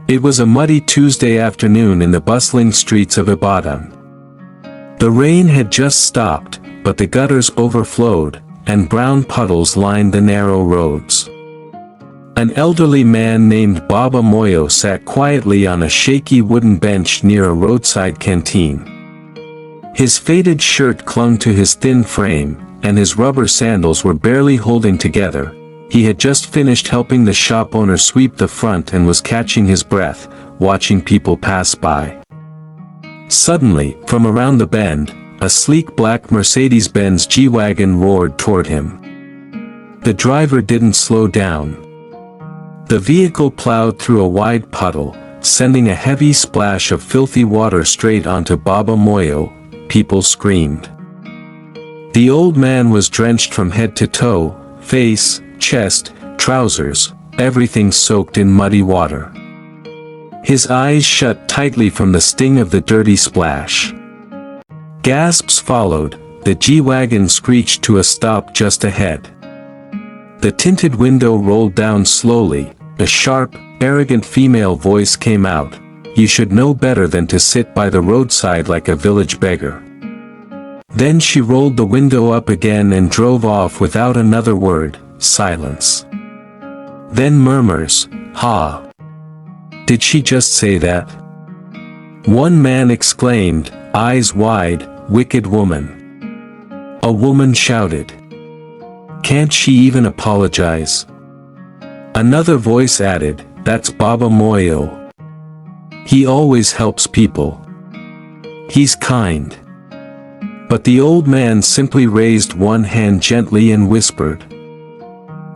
It was a muddy Tuesday afternoon in the bustling streets of Ibadan. The rain had just stopped, but the gutters overflowed, and brown puddles lined the narrow roads. An elderly man named Baba Moyo sat quietly on a shaky wooden bench near a roadside canteen. His faded shirt clung to his thin frame, and his rubber sandals were barely holding together. He had just finished helping the shop owner sweep the front and was catching his breath, watching people pass by. Suddenly, from around the bend, a sleek black Mercedes-Benz G-Wagon roared toward him. The driver didn't slow down. The vehicle plowed through a wide puddle, sending a heavy splash of filthy water straight onto Baba Moyo. People screamed. The old man was drenched from head to toe, face, chest, trousers, everything soaked in muddy water. His eyes shut tightly from the sting of the dirty splash. Gasps followed, the G-Wagon screeched to a stop just ahead. The tinted window rolled down slowly, a sharp, arrogant female voice came out, "You should know better than to sit by the roadside like a village beggar." Then she rolled the window up again and drove off without another word. Silence. Then murmurs, "Ha! Did she just say that?" One man exclaimed, eyes wide, "Wicked woman." A woman shouted, "Can't she even apologize?" Another voice added, "That's Baba Moyo. He always helps people. He's kind." But the old man simply raised one hand gently and whispered,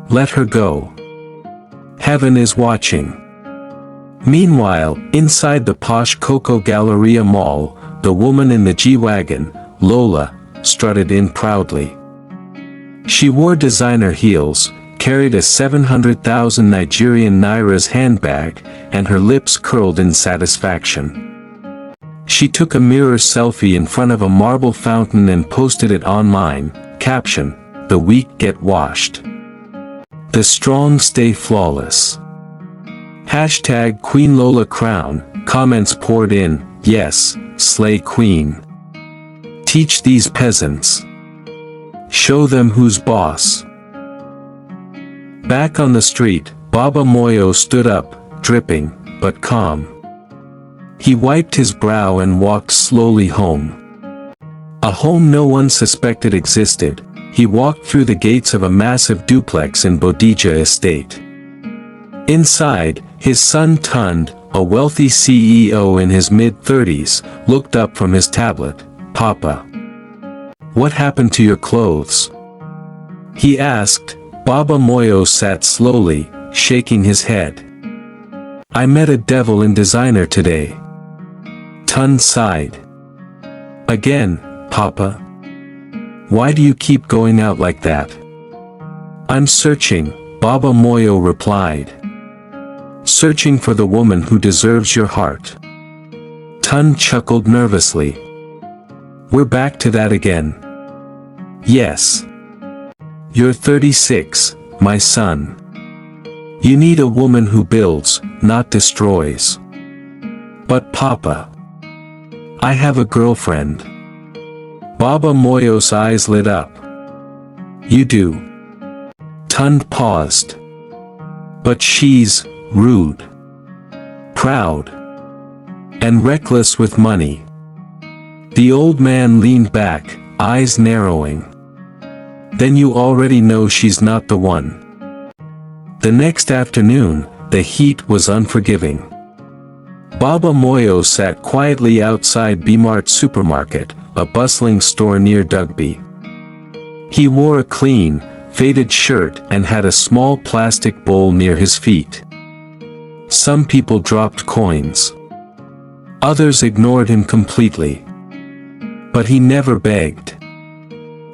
"Let her go. Heaven is watching." Meanwhile, inside the posh Coco Galleria Mall, the woman in the G-Wagon, Lola, strutted in proudly. She wore designer heels, carried a 700,000 Nigerian nairas handbag, and her lips curled in satisfaction. She took a mirror selfie in front of a marble fountain and posted it online, caption, "The weak get washed. The strong stay flawless." Hashtag Queen Lola Crown, comments poured in, "Yes, slay queen. Teach these peasants. Show them who's boss." Back on the street, Baba Moyo stood up, dripping, but calm. He wiped his brow and walked slowly home. A home no one suspected existed. He walked through the gates of a massive duplex in Bodija Estate. Inside, his son Tund, a wealthy CEO in his mid-30s, looked up from his tablet. "Papa, what happened to your clothes?" he asked. Baba Moyo sat slowly, shaking his head. "I met a devil in designer today." Tund sighed. "Again, Papa? Why do you keep going out like that?" "I'm searching," Baba Moyo replied. "Searching for the woman who deserves your heart." Tund chuckled nervously. "We're back to that again." "Yes. You're 36, my son. You need a woman who builds, not destroys." "But Papa, I have a girlfriend." Baba Moyo's eyes lit up. "You do?" Tund paused. "But she's rude, proud, and reckless with money." The old man leaned back, eyes narrowing. "Then you already know she's not the one." The next afternoon, the heat was unforgiving. Baba Moyo sat quietly outside B-Mart supermarket, a bustling store near Dugby. He wore a clean, faded shirt and had a small plastic bowl near his feet. Some people dropped coins. Others ignored him completely. But he never begged.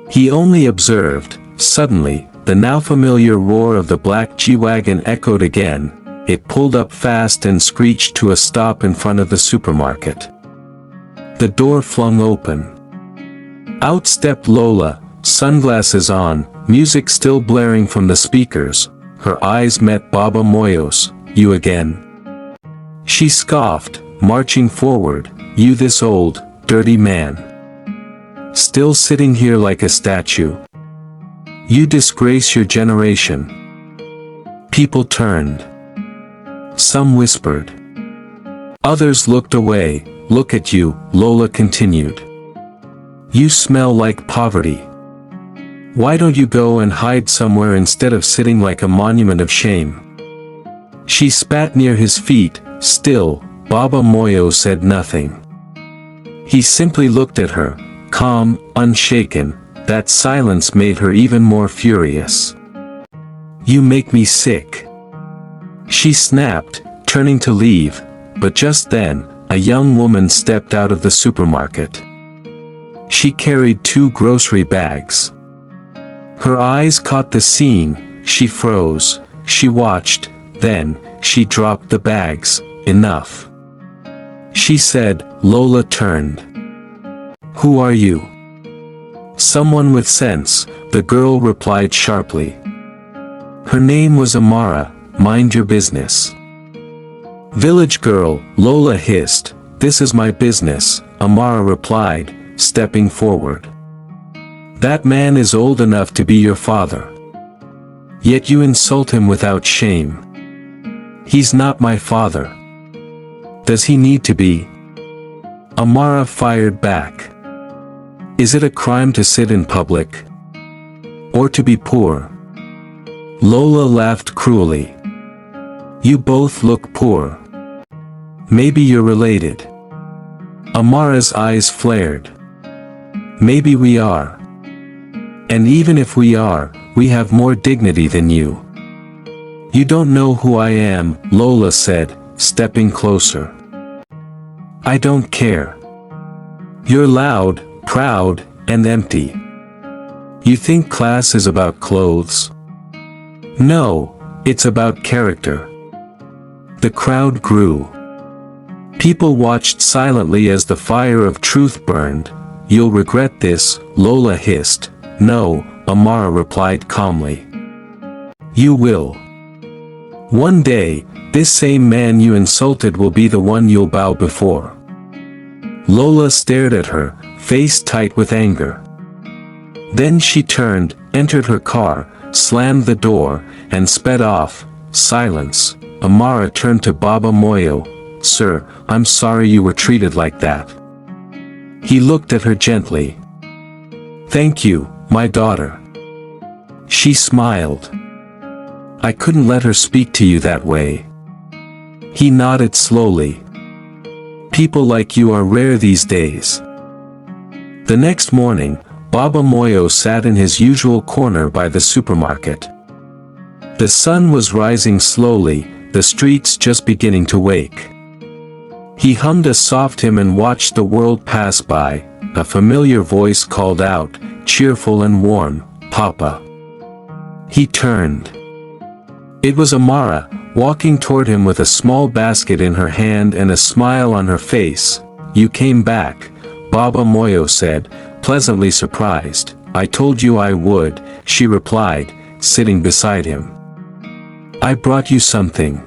He only observed. Suddenly, the now familiar roar of the black G-Wagon echoed again. It pulled up fast and screeched to a stop in front of the supermarket. The door flung open. Out stepped Lola, sunglasses on, music still blaring from the speakers. Her eyes met Baba Moyo's. "You again?" She scoffed, marching forward. You this old, dirty man. Still sitting here like a statue. You disgrace your generation. People turned. Some whispered. Others looked away. Look at you, Lola continued. You smell like poverty. Why don't you go and hide somewhere instead of sitting like a monument of shame? She spat near his feet. Still, Baba Moyo said nothing. He simply looked at her, calm, unshaken. That silence made her even more furious. You make me sick. She snapped, turning to leave, but just then, a young woman stepped out of the supermarket. She carried 2 grocery bags. Her eyes caught the scene. She froze. She watched, then, she dropped the bags. Enough. She said. Lola turned. Who are you? Someone with sense, the girl replied sharply. Her name was Amara. Mind your business. Village girl, Lola hissed. This is my business, Amara replied, stepping forward. That man is old enough to be your father. Yet you insult him without shame. He's not my father. Does he need to be? Amara fired back. Is it a crime to sit in public? Or to be poor? Lola laughed cruelly. You both look poor. Maybe you're related. Amara's eyes flared. Maybe we are. And even if we are, we have more dignity than you. You don't know who I am, Lola said, stepping closer. I don't care. You're loud, proud, and empty. You think class is about clothes? No, it's about character. The crowd grew. People watched silently as the fire of truth burned. You'll regret this, Lola hissed. No, Amara replied calmly. You will. One day, this same man you insulted will be the one you'll bow before. Lola stared at her, face tight with anger. Then she turned, entered her car, slammed the door, and sped off. Silence. Amara turned to Baba Moyo. Sir, I'm sorry you were treated like that. He looked at her gently. Thank you, my daughter. She smiled. I couldn't let her speak to you that way. He nodded slowly. People like you are rare these days. The next morning, Baba Moyo sat in his usual corner by the supermarket. The sun was rising slowly, the streets just beginning to wake. He hummed a soft hymn and watched the world pass by. A familiar voice called out, cheerful and warm, Papa. He turned. It was Amara, walking toward him with a small basket in her hand and a smile on her face. You came back, Baba Moyo said, pleasantly surprised. I told you I would, she replied, sitting beside him. I brought you something.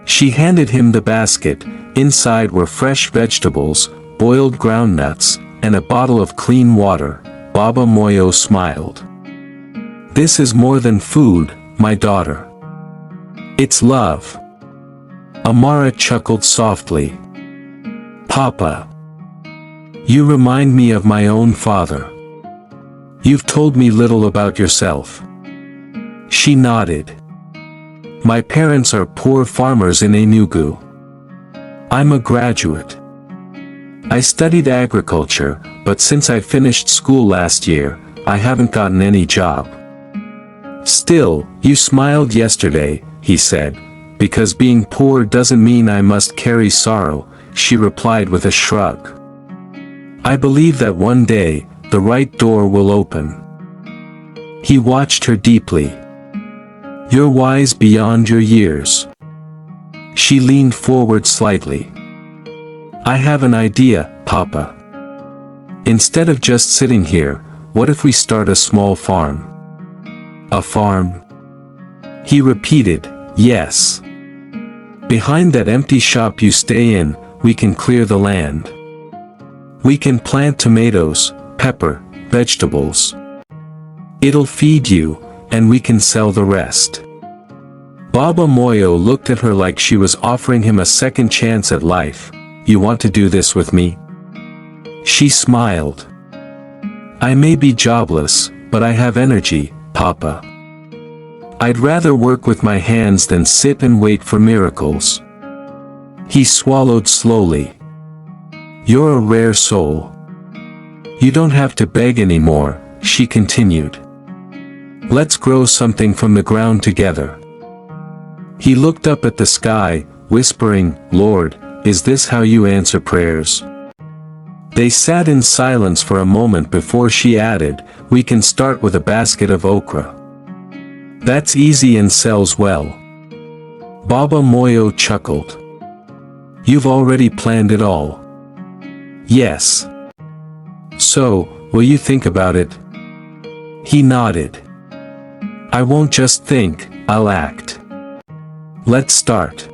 She handed him the basket. Inside were fresh vegetables, boiled groundnuts, and a bottle of clean water. Baba Moyo smiled. This is more than food, my daughter. It's love. Amara chuckled softly. Papa. You remind me of my own father. You've told me little about yourself. She nodded. My parents are poor farmers in Enugu. I'm a graduate. I studied agriculture, but since I finished school last year, I haven't gotten any job. Still, you smiled yesterday, he said, because being poor doesn't mean I must carry sorrow, she replied with a shrug. I believe that one day, the right door will open. He watched her deeply. You're wise beyond your years. She leaned forward slightly. I have an idea, Papa. Instead of just sitting here, what if we start a small farm? A farm? He repeated, yes. Behind that empty shop you stay in, we can clear the land. We can plant tomatoes, pepper, vegetables. It'll feed you, and we can sell the rest. Baba Moyo looked at her like she was offering him a second chance at life. You want to do this with me? She smiled. I may be jobless, but I have energy, Papa. I'd rather work with my hands than sit and wait for miracles. He swallowed slowly. You're a rare soul. You don't have to beg anymore, she continued. Let's grow something from the ground together. He looked up at the sky, whispering, Lord, is this how you answer prayers? They sat in silence for a moment before she added, we can start with a basket of okra. That's easy and sells well. Baba Moyo chuckled. You've already planned it all. Yes. So, will you think about it? He nodded. I won't just think, I'll act. Let's start.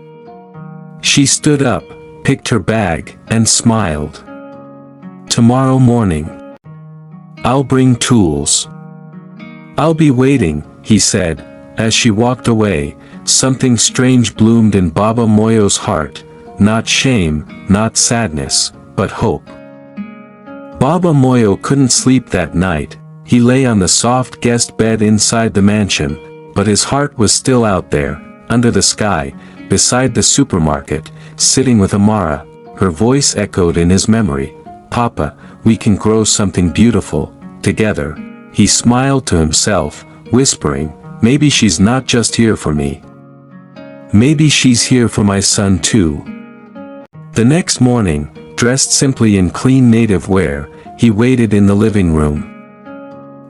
She stood up, picked her bag, and smiled. Tomorrow morning. I'll bring tools. I'll be waiting, he said. As she walked away, something strange bloomed in Baba Moyo's heart, not shame, not sadness, but hope. Baba Moyo couldn't sleep that night. He lay on the soft guest bed inside the mansion, but his heart was still out there, under the sky, beside the supermarket, sitting with Amara. Her voice echoed in his memory. Papa, we can grow something beautiful, together. He smiled to himself, whispering, maybe she's not just here for me. Maybe she's here for my son too. The next morning, dressed simply in clean native wear, he waited in the living room.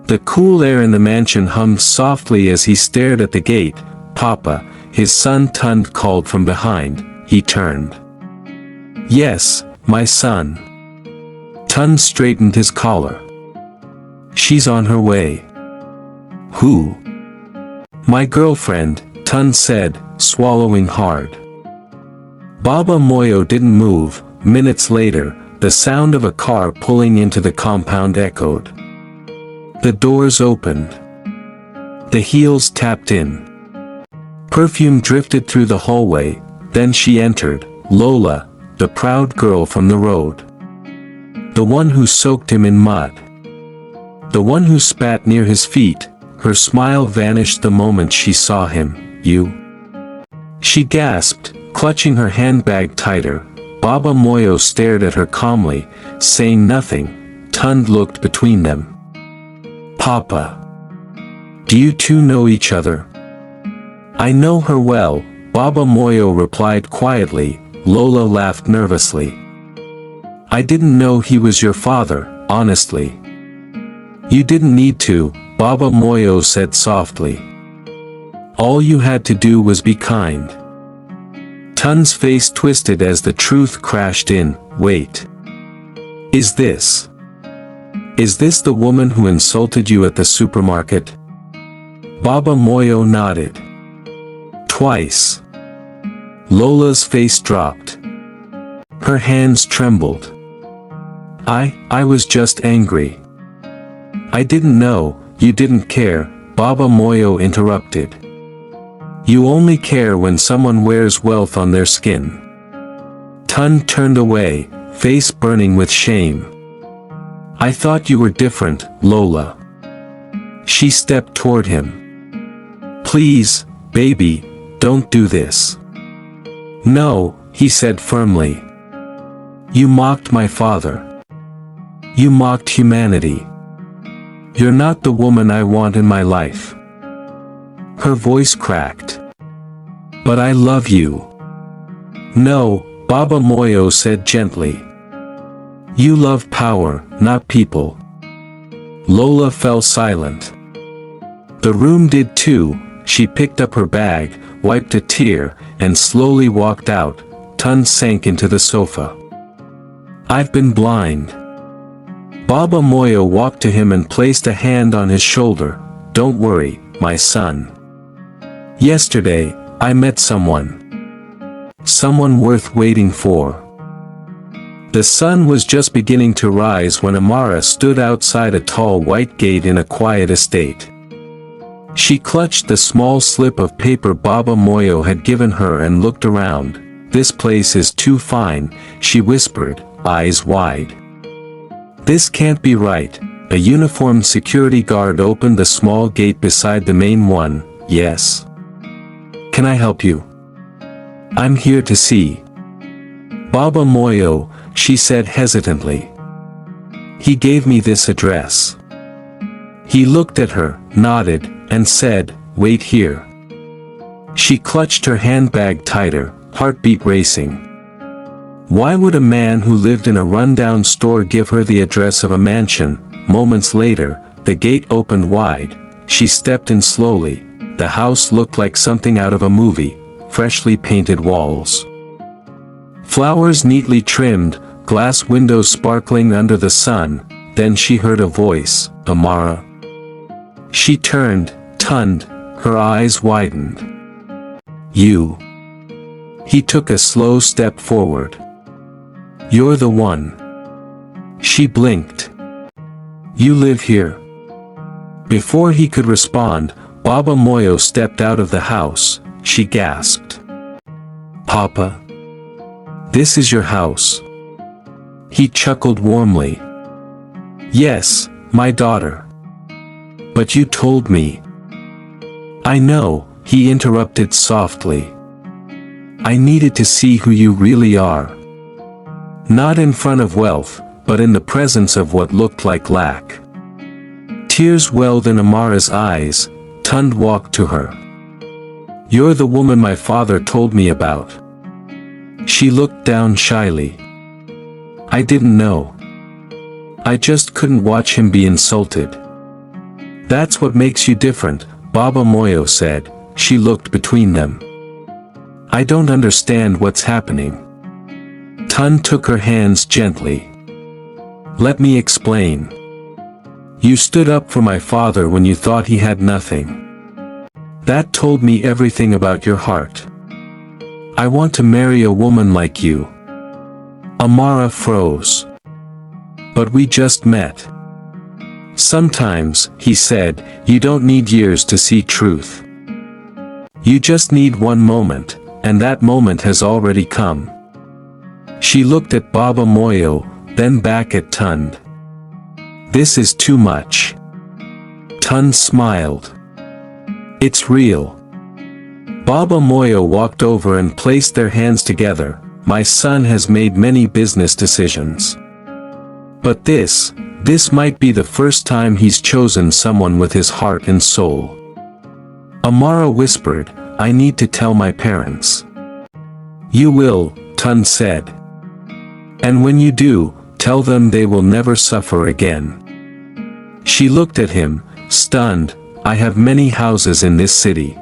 The cool air in the mansion hummed softly as he stared at the gate. Papa, his son Tund called from behind. He turned. Yes, my son. Tund straightened his collar. She's on her way. Who? My girlfriend, Tund said, swallowing hard. Baba Moyo didn't move. Minutes later, the sound of a car pulling into the compound echoed. The doors opened. The heels tapped in. Perfume drifted through the hallway, then she entered, Lola, the proud girl from the road. The one who soaked him in mud. The one who spat near his feet. Her smile vanished the moment she saw him. You? She gasped, clutching her handbag tighter. Baba Moyo stared at her calmly, saying nothing. Tund looked between them. Papa. Do you two know each other? I know her well, Baba Moyo replied quietly. Lola laughed nervously. I didn't know he was your father, honestly. You didn't need to, Baba Moyo said softly. All you had to do was be kind. Tund's face twisted as the truth crashed in. Wait. Is this the woman who insulted you at the supermarket? Baba Moyo nodded. Twice. Lola's face dropped. Her hands trembled. I was just angry. I didn't know, you didn't care, Baba Moyo interrupted. You only care when someone wears wealth on their skin. Tund turned away, face burning with shame. I thought you were different, Lola. She stepped toward him. Please, baby, don't do this. No, he said firmly. You mocked my father. You mocked humanity. You're not the woman I want in my life. Her voice cracked. But I love you. No, Baba Moyo said gently. You love power, not people. Lola fell silent. The room did too. She picked up her bag, wiped a tear, and slowly walked out. Tund sank into the sofa. I've been blind. Baba Moyo walked to him and placed a hand on his shoulder. Don't worry, my son. Yesterday, I met someone. someone worth waiting for. The sun was just beginning to rise when Amara stood outside a tall white gate in a quiet estate. She clutched the small slip of paper Baba Moyo had given her and looked around. "This place is too fine," she whispered, eyes wide. "This can't be right." A uniformed security guard opened the small gate beside the main one. "Yes. Can I help you?" "I'm here to see Baba Moyo," she said hesitantly. "He gave me this address." He looked at her, nodded, and said, "Wait here." She clutched her handbag tighter, heartbeat racing. Why would a man who lived in a rundown store give her the address of a mansion? Moments later, the gate opened wide. She stepped in slowly. The house looked like something out of a movie, freshly painted walls, flowers neatly trimmed, glass windows sparkling under the sun. Then she heard a voice, "Amara." She turned, stunned, her eyes widened. "You." He took a slow step forward. "You're the one." She blinked. "You live here?" Before he could respond, Baba Moyo stepped out of the house. She gasped. "Papa? This is your house?" He chuckled warmly. "Yes, my daughter. But you told me." "I know," he interrupted softly. "I needed to see who you really are. Not in front of wealth, but in the presence of what looked like lack." Tears welled in Amara's eyes. Tund walked to her. "You're the woman my father told me about." She looked down shyly. "I didn't know. I just couldn't watch him be insulted." "That's what makes you different," Baba Moyo said. She looked between them. "I don't understand what's happening." Tun took her hands gently. "Let me explain. You stood up for my father when you thought he had nothing. That told me everything about your heart. I want to marry a woman like you." Amara froze. "But we just met." "Sometimes," he said, "you don't need years to see truth. You just need one moment, and that moment has already come." She looked at Baba Moyo, then back at Tund. "This is too much." Tund smiled. "It's real." Baba Moyo walked over and placed their hands together. "My son has made many business decisions. But this might be the first time he's chosen someone with his heart and soul." Amara whispered, "I need to tell my parents." "You will," Tun said. "And when you do, tell them they will never suffer again." She looked at him, stunned. "I have many houses in this city.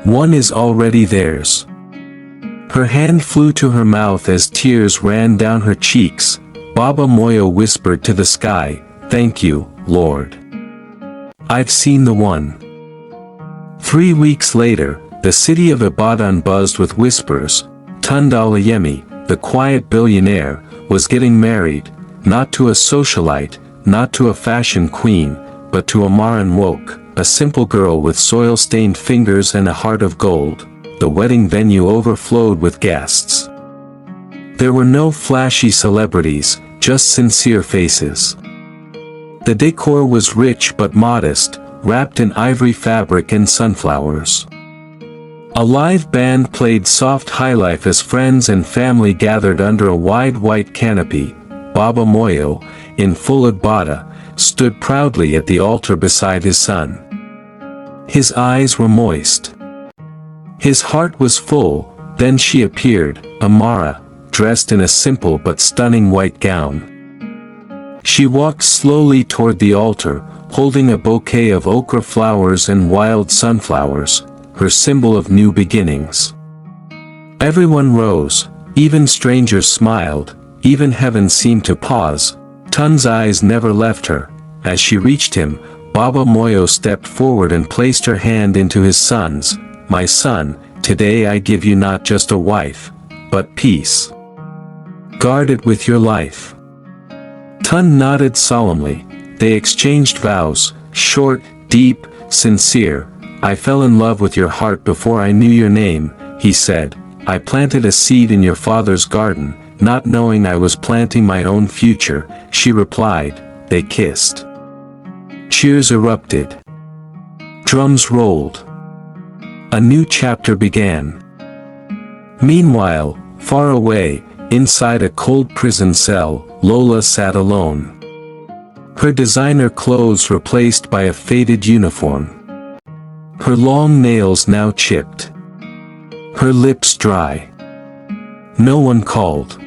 One is already theirs." Her hand flew to her mouth as tears ran down her cheeks. Baba Moyo whispered to the sky, "Thank you, Lord. I've seen the one." 3 weeks later, the city of Ibadan buzzed with whispers. Tund Alayemi, the quiet billionaire, was getting married, not to a socialite, not to a fashion queen, but to Amara Woke, a simple girl with soil-stained fingers and a heart of gold. The wedding venue overflowed with guests. There were no flashy celebrities, just sincere faces. The decor was rich but modest, wrapped in ivory fabric and sunflowers. A live band played soft highlife as friends and family gathered under a wide white canopy. Baba Moyo, in full Ibadah, stood proudly at the altar beside his son. His eyes were moist. His heart was full. Then she appeared, Amara, dressed in a simple but stunning white gown. She walked slowly toward the altar, holding a bouquet of okra flowers and wild sunflowers, her symbol of new beginnings. Everyone rose, even strangers smiled, even heaven seemed to pause. Tun's eyes never left her. As she reached him, Baba Moyo stepped forward and placed her hand into his son's. "My son, today I give you not just a wife, but peace. Guard it with your life." Tun nodded solemnly. They exchanged vows, short, deep, sincere. "I fell in love with your heart before I knew your name," he said. "I planted a seed in your father's garden, not knowing I was planting my own future," she replied. They kissed. Cheers erupted. Drums rolled. A new chapter began. Meanwhile, far away, inside a cold prison cell, Lola sat alone. Her designer clothes replaced by a faded uniform. Her long nails now chipped. Her lips dry. No one called.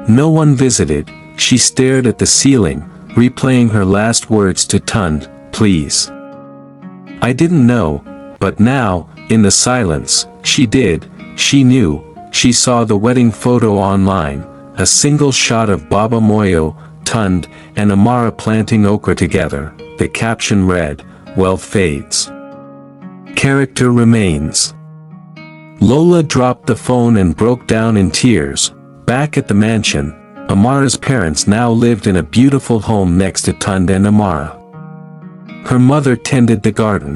No one visited. She stared at the ceiling, replaying her last words to Tund, "Please. I didn't know, but now, in the silence, she did, she knew." She saw the wedding photo online, a single shot of Baba Moyo, Tund, and Amara planting okra together. The caption read, "Wealth fades. Character remains." Lola dropped the phone and broke down in tears. Back at the mansion, Amara's parents now lived in a beautiful home next to Tund and Amara. Her mother tended the garden.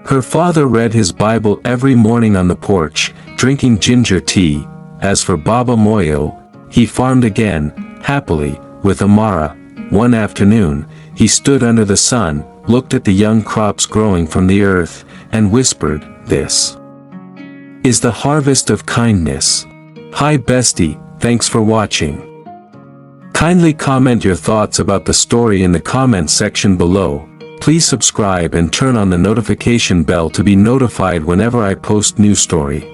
Her father read his Bible every morning on the porch, drinking ginger tea. As for Baba Moyo, he farmed again, happily, with Amara. One afternoon, he stood under the sun, looked at the young crops growing from the earth, and whispered, "This is the harvest of kindness." Hi bestie, thanks for watching. Kindly comment your thoughts about the story in the comments section below. Please subscribe and turn on the notification bell to be notified whenever I post new story.